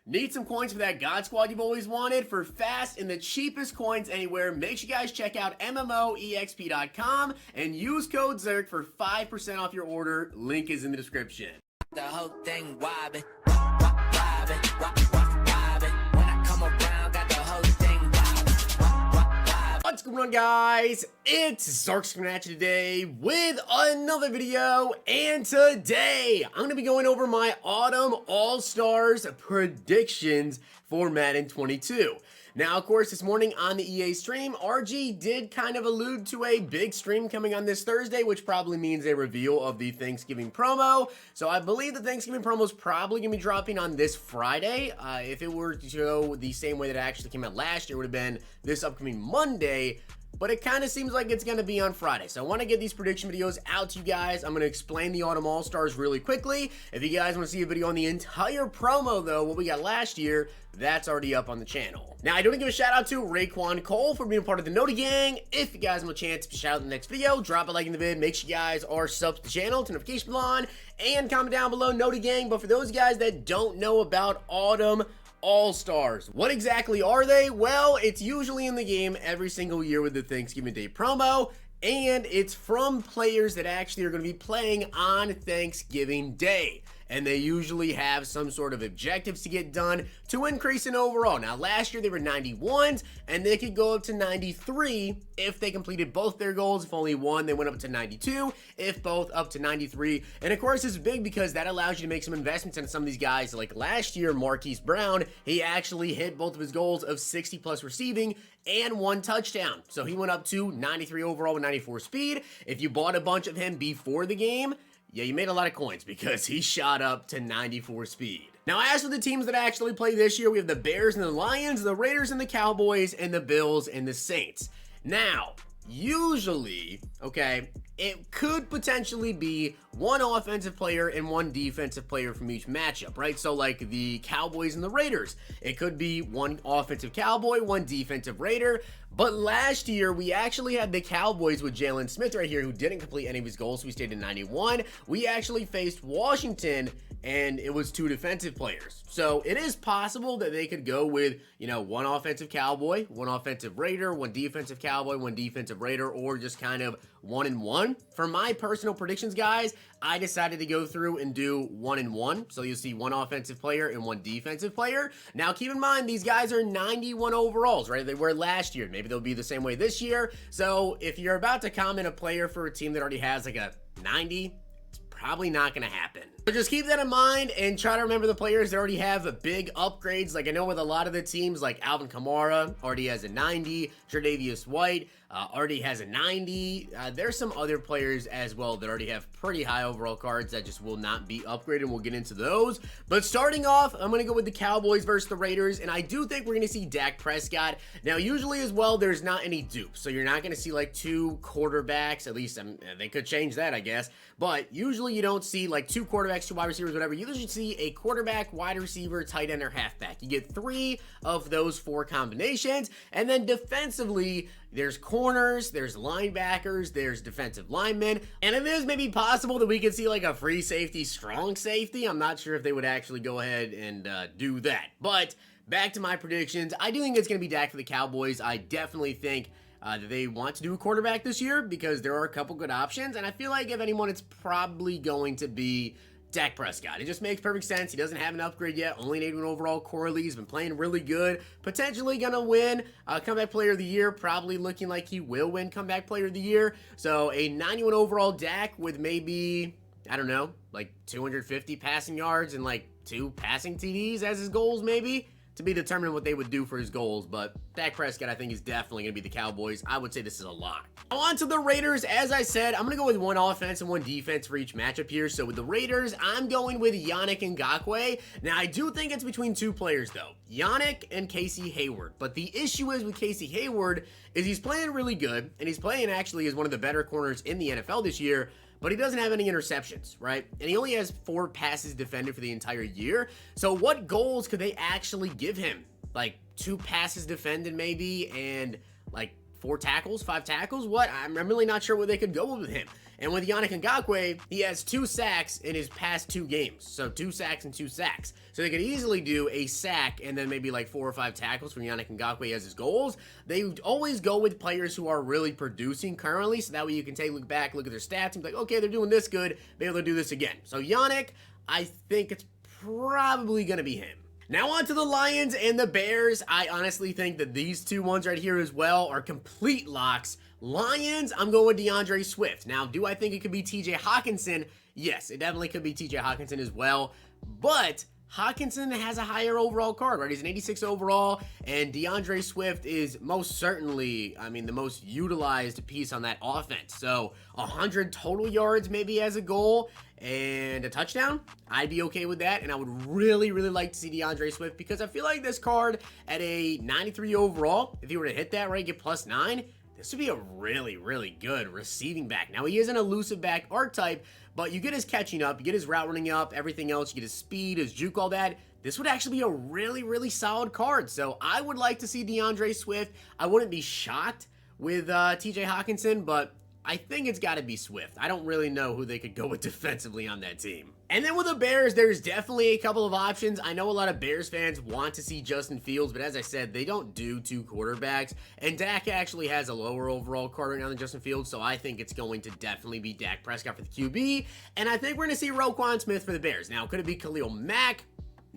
Need some coins for that God Squad you've always wanted? For fast and the cheapest coins anywhere, make sure you guys check out MMOEXP.com and use code ZERK for 5% off your order. Link is in the description. The whole thing wobbin', wobbin', wobbin'. When I come around, got the whole thing wobbin'. What's going on, guys? It's Zirksee coming at you today with another video, and today I'm going to be going over my Autumn All-Stars predictions for Madden 22. Now, of course, this morning on the EA stream, RG did kind of allude to a big stream coming on this Thursday, which probably means a reveal of the Thanksgiving promo. So I believe the Thanksgiving promo is probably going to be dropping on this Friday. If it were to go the same way that it actually came out last year, it would have been this upcoming Monday. But it kind of seems like it's going to be on Friday. So I want to get these prediction videos out to you guys. I'm going to explain the Autumn All-Stars really quickly. If you guys want to see a video on the entire promo, though, what we got last year, that's already up on the channel. Now, I do want to give a shout out to Raekwon Cole for being part of the Noti Gang. If you guys want a chance to shout out in the next video, drop a like in the vid. Make sure you guys are subs to the channel, turn notification bell on, and comment down below Noti Gang. But for those guys that don't know about Autumn All-Stars, what exactly are they? Well, it's usually in the game every single year with the Thanksgiving Day promo, and it's from players that actually are going to be playing on Thanksgiving Day. And they usually have some sort of objectives to get done to increase in overall. Now, last year they were 91s, and they could go up to 93 if they completed both their goals. If only one, they went up to 92. If both, up to 93. And of course, it's big because that allows you to make some investments in some of these guys. Like last year, Marquise Brown, he actually hit both of his goals of 60 plus receiving and 1 touchdown. So he went up to 93 overall with 94 speed. If you bought a bunch of him before the game, yeah, you made a lot of coins because he shot up to 94 speed. Now, as for the teams that actually play this year, we have the Bears and the Lions, the Raiders and the Cowboys, and the Bills and the Saints. Now, usually, okay, it could potentially be one offensive player and one defensive player from each matchup, right? So like the Cowboys and the Raiders, it could be one offensive Cowboy, one defensive Raider. But last year, we actually had the Cowboys with Jalen Smith right here, who didn't complete any of his goals, so we stayed in 91. We actually faced Washington, and it was 2 defensive players. So it is possible that they could go with, you know, one offensive Cowboy, one offensive Raider, one defensive Cowboy, one defensive Raider, or just kind of 1 and 1. For my personal predictions, guys, I decided to go through and do 1 and 1. So you'll see one offensive player and one defensive player. Now, keep in mind, these guys are 91 overalls, right? They were last year. Maybe they'll be the same way this year. So if you're about to comment a player for a team that already has like a 90, it's probably not going to happen. So just keep that in mind and try to remember the players that already have big upgrades. Like I know with a lot of the teams, like Alvin Kamara already has a 90, Tre'Davious White already has a 90. There's some other players as well that already have pretty high overall cards that just will not be upgraded. We'll get into those. But starting off, I'm going to go with the Cowboys versus the Raiders, and I do think we're going to see Dak Prescott. Now, usually as well, there's not any dupes, so you're not going to see like 2 quarterbacks. At least they could change that, I guess. But usually you don't see like 2 quarterbacks, 2 wide receivers, whatever. You usually see a quarterback, wide receiver, tight end, or halfback. You get 3 of those 4 combinations, and then defensively, there's corners, there's linebackers, there's defensive linemen, and it is maybe possible that we could see like a free safety, strong safety. I'm not sure if they would actually go ahead and do that. But back to my predictions, I do think it's going to be Dak for the Cowboys. I definitely think that they want to do a quarterback this year because there are a couple good options, and I feel like if anyone, it's probably going to be Dak Prescott. It just makes perfect sense. He doesn't have an upgrade yet. Only an 81 overall. Corley's been playing really good. Potentially gonna win comeback player of the year. Probably looking like he will win comeback player of the year. So a 91 overall Dak with maybe, I don't know, like 250 passing yards and like 2 passing TDs as his goals maybe. To be determined what they would do for his goals, but Dak Prescott, I think, is definitely going to be the Cowboys. I would say this is a lock. Now on to the Raiders. As I said, I'm going to go with 1 offense and 1 defense for each matchup here. So with the Raiders, I'm going with Yannick Ngakoue. Now, I do think it's between 2 players, though. Yannick and Casey Hayward. But the issue is with Casey Hayward is he's playing really good, and he's playing actually as one of the better corners in the NFL this year, but he doesn't have any interceptions, right? And he only has 4 passes defended for the entire year. So what goals could they actually give him? Like 2 passes defended maybe, and like 4 tackles, 5 tackles? What? I'm really not sure where they could go with him. And with Yannick Ngakoue, he has 2 sacks in his past 2 games. So 2 sacks and 2 sacks. So they could easily do a sack and then maybe like 4 or 5 tackles from Yannick Ngakoue as his goals. They always go with players who are really producing currently, so that way you can look back, look at their stats, and be like, okay, they're doing this good, maybe they'll do this again. So Yannick, I think it's probably going to be him. Now on to the Lions and the Bears. I honestly think that these 2 ones right here as well are complete locks. Lions, I'm going with DeAndre Swift. Now, do I think it could be TJ Hawkinson? Yes, it definitely could be TJ Hawkinson as well, but Hawkinson has a higher overall card, right? He's an 86 overall, and DeAndre Swift is most certainly, I mean, the most utilized piece on that offense. So 100 total yards maybe as a goal and a touchdown, I'd be okay with that. And I would really, really like to see DeAndre Swift, because I feel like this card at a 93 overall, if he were to hit that, right, get +9, this would be a really, really good receiving back. Now, he is an elusive back archetype, but you get his catching up, you get his route running up, everything else, you get his speed, his juke, all that. This would actually be a really, really solid card. So I would like to see DeAndre Swift. I wouldn't be shocked with TJ Hawkinson, but I think it's got to be Swift. I don't really know who they could go with defensively on that team. And then with the Bears, there's definitely a couple of options. I know a lot of Bears fans want to see Justin Fields, but as I said, they don't do 2 quarterbacks. And Dak actually has a lower overall card right now than Justin Fields, so I think it's going to definitely be Dak Prescott for the QB. And I think we're going to see Roquan Smith for the Bears. Now, could it be Khalil Mack?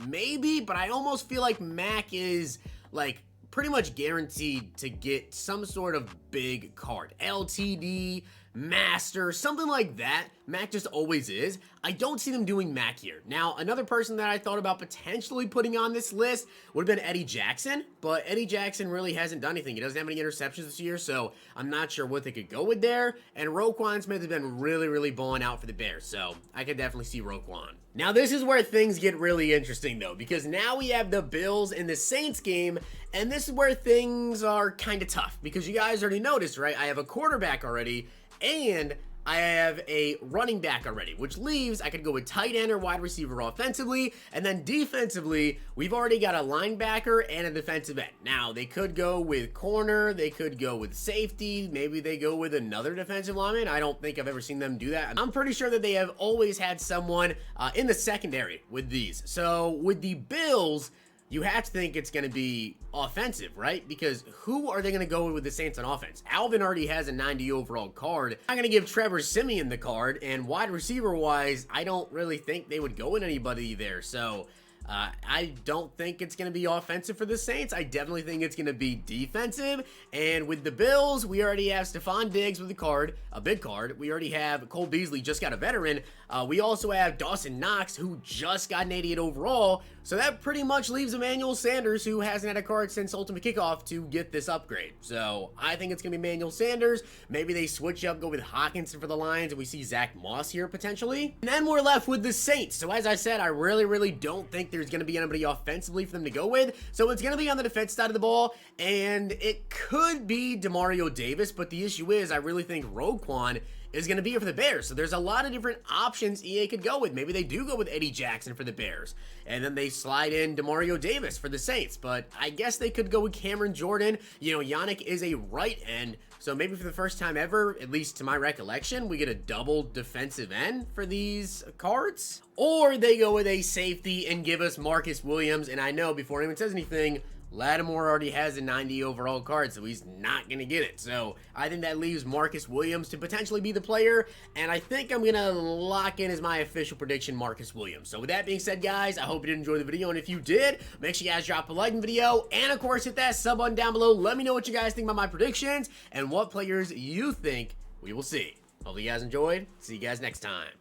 Maybe, but I almost feel like Mack is like pretty much guaranteed to get some sort of big card. LTD, Master, something like that. Mac just always is. I don't see them doing Mac here. Now, another person that I thought about potentially putting on this list would have been Eddie Jackson, but Eddie Jackson really hasn't done anything. He doesn't have any interceptions this year, so I'm not sure what they could go with there. And Roquan Smith has been really, really balling out for the Bears, so I could definitely see Roquan. Now, this is where things get really interesting, though, because now we have the Bills and the Saints game, and this is where things are kind of tough, because you guys already noticed, right? I have a quarterback already, and I have a running back already, which leaves I could go with tight end or wide receiver offensively, and then defensively, we've already got a linebacker and a defensive end. Now, they could go with corner, they could go with safety, maybe they go with another defensive lineman. I don't think I've ever seen them do that. I'm pretty sure that they have always had someone in the secondary with these. So with the Bills, you have to think it's going to be offensive, right? Because who are they going to go with the Saints on offense? Alvin already has a 90 overall card. I'm going to give Trevor Siemian the card, and wide receiver-wise, I don't really think they would go with anybody there. So I don't think it's going to be offensive for the Saints. I definitely think it's going to be defensive. And with the Bills, we already have Stephon Diggs with a card, a big card. We already have Cole Beasley, just got a veteran. We also have Dawson Knox, who just got an 88 overall. So that pretty much leaves Emmanuel Sanders, who hasn't had a card since Ultimate Kickoff, to get this upgrade. So I think it's going to be Emmanuel Sanders. Maybe they switch up, go with Hawkinson for the Lions, and we see Zach Moss here potentially. And then we're left with the Saints. So as I said, I really don't think there's going to be anybody offensively for them to go with. So it's going to be on the defense side of the ball, and it could be Demario Davis, but the issue is I really think Roquan is going to be for the Bears. So there's a lot of different options EA could go with. Maybe they do go with Eddie Jackson for the Bears, and then they slide in Demario Davis for the Saints. But I guess they could go with Cameron Jordan. You know, Yannick is a right end, so maybe for the first time ever, at least to my recollection, we get a double defensive end for these cards. Or they go with a safety and give us Marcus Williams. And I know before anyone says anything, Lattimore already has a 90 overall card, so he's not going to get it. So I think that leaves Marcus Williams to potentially be the player, and I think I'm going to lock in as my official prediction Marcus Williams. So with that being said, guys, I hope you did enjoy the video, and if you did, make sure you guys drop a like in the video, and of course hit that sub button down below. Let me know what you guys think about my predictions, and what players you think we will see. Hope you guys enjoyed. See you guys next time.